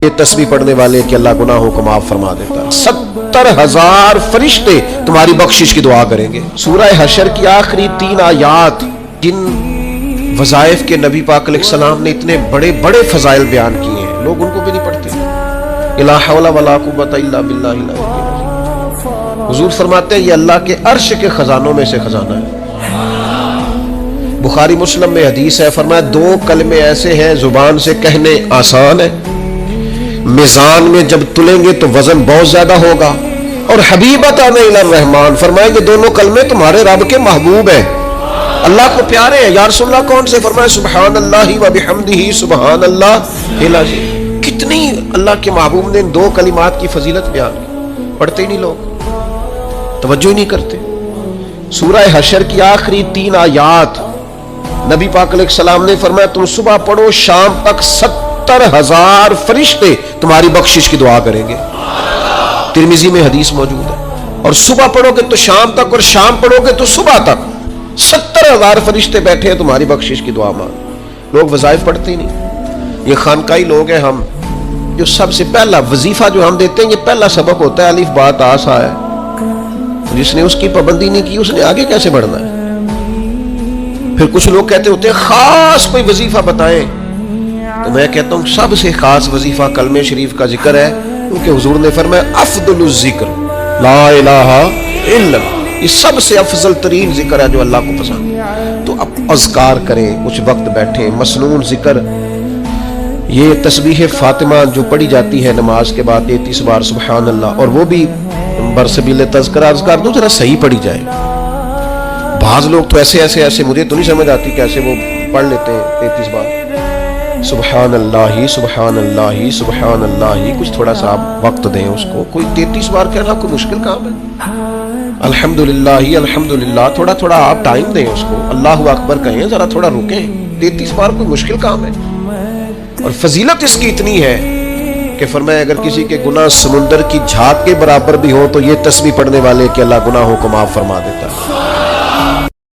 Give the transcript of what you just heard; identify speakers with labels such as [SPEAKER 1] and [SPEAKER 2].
[SPEAKER 1] یہ تسبیح پڑھنے والے کہ اللہ گناہوں کو معاف فرما دیتا ہے۔ 70,000 فرشتے تمہاری بخشش کی دعا کریں گے۔ سورہ حشر کی آخری 3 آیات جن وظائف کے نبی پاک علیہ السلام نے اتنے بڑے بڑے فضائل بیان کیے ہیں، لوگ ان کو بھی نہیں پڑھتے۔ لا حول ولا قوت الا باللہ العلی العظیم۔ حضور فرماتے ہیں یہ اللہ کے عرش کے خزانوں میں سے خزانہ ہے۔ بخاری مسلم میں حدیث ہے، فرمایا 2 کلمے ایسے ہیں زبان سے کہنے آسان ہے، میزان میں جب تلیں گے تو وزن بہت زیادہ ہوگا، اور حبیبتان الی الرحمن، فرمایا کہ دونوں کلمے تمہارے رب کے محبوب ہیں، اللہ کو پیارے ہیں۔ یا رسول اللہ کون سے؟ فرمایا سبحان اللہ و بحمدہ سبحان اللہ العظیم۔ کتنی اللہ کے محبوب نے ان 2 کلمات کی فضیلت بیان کی، پڑھتے ہی نہیں لوگ، توجہ ہی نہیں کرتے۔ سورہ حشر کی آخری 3 آیات نبی پاک علیہ السلام نے فرمایا تم صبح پڑھو شام تک 70,000 فرشتے تمہاری بخشش کی دعا کریں گے۔ ترمذی میں حدیث موجود ہے۔ اور صبح پڑھو گے تو شام تک، اور شام پڑھو گے تو صبح تک 70,000 فرشتے بیٹھے ہیں تمہاری بخشش کی دعا مانگ۔ لوگ وظائف پڑھتے ہی نہیں۔ یہ خانقاہی لوگ ہیں ہم، جو سب سے پہلا وظیفہ جو ہم دیتے ہیں یہ پہلا سبق ہوتا ہے الف با تا سا ہے۔ جس نے اس کی پابندی نہیں کی اس نے آگے کیسے بڑھنا ہے؟ پھر کچھ لوگ کہتے ہوتے ہیں خاص کوئی وظیفہ بتائیں، تو میں کہتا ہوں سب سے خاص وظیفہ کلمہ شریف کا ذکر ہے، کیونکہ حضور نے فرمایا افضل الذکر لا الہ الا اللہ، یہ سب سے افضل ترین ذکر ہے جو اللہ کو پسند ہے۔ تو اب اذکار کریں، کچھ وقت بیٹھیں، مسنون ذکر، یہ تسبیح فاطمہ جو پڑھی جاتی ہے نماز کے بعد 33 بار سبحان اللہ، اور وہ بھی برسبیل تذکرہ اذکار دو ذرا صحیح پڑھی جائے۔ بعض لوگ تو ایسے مجھے تو نہیں سمجھ آتی کیسے وہ پڑھ لیتے ہیں 33 بار سبحان اللہ سبحان اللہ سبحان اللہ۔ کچھ تھوڑا سا آپ وقت دیں اس کو، کوئی 33 بار کہنا کوئی مشکل کام ہے؟ الحمدللہ الحمدللہ، تھوڑا تھوڑا آپ ٹائم دیں اس کو، اللہ اکبر کہیں، ذرا تھوڑا رکیں۔ 33 بار کوئی مشکل کام ہے؟ اور فضیلت اس کی اتنی ہے کہ فرمایا اگر کسی کے گناہ سمندر کی جھاگ کے برابر بھی ہو تو یہ تسبیح پڑھنے والے کہ اللہ گناہوں کو معاف فرما دیتا ہے۔